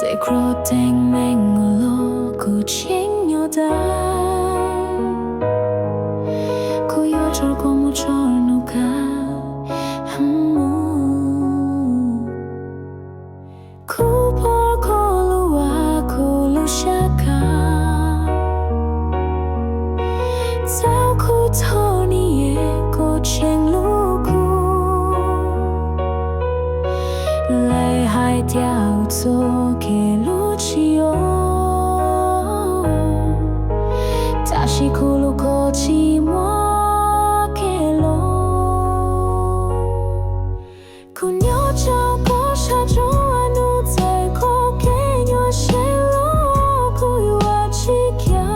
They grow dang mengolo kuchinyoda Kuyochor como chornuka Kupor kolua kulushaka Tau kutoni e kocheng luku Lei hai tiao tso ke luchio Tashi kulu kochi mo ke lo Kunyo chao ko sha jo anu tse ko kenyo shelo Kuyua chikya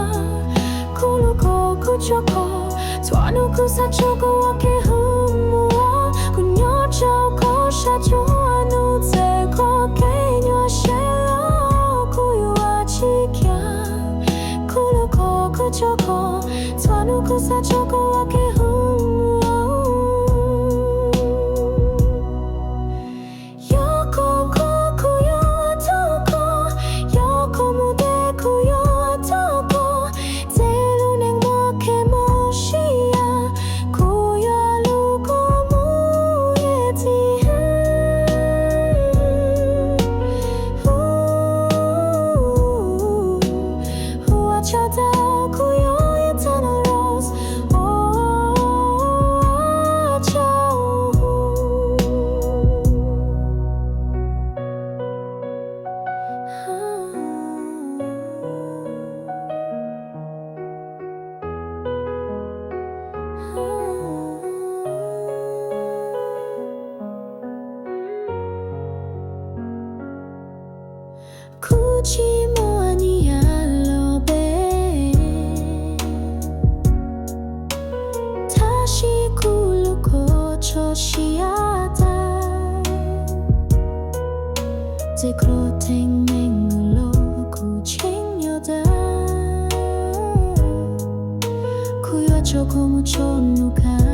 Kulu ko kuchoko Tuanu kusa choko wake humua Kunyo chao ko sha jo anu tse ko kenyo shelo Kuyua chikya Kulu ko kuchoko Tuanu kusa choko wake humua Yoko koku yo atoko Yoko mude kuyo atoko Telu neng moke moshia Kuya luko muyeti Huachata kuyo eternal rose Kuchi mo ania lobe Tashi kulu ko choshiata Zekro teng mengulo kucheng yoda Kuyo choko mucho nuka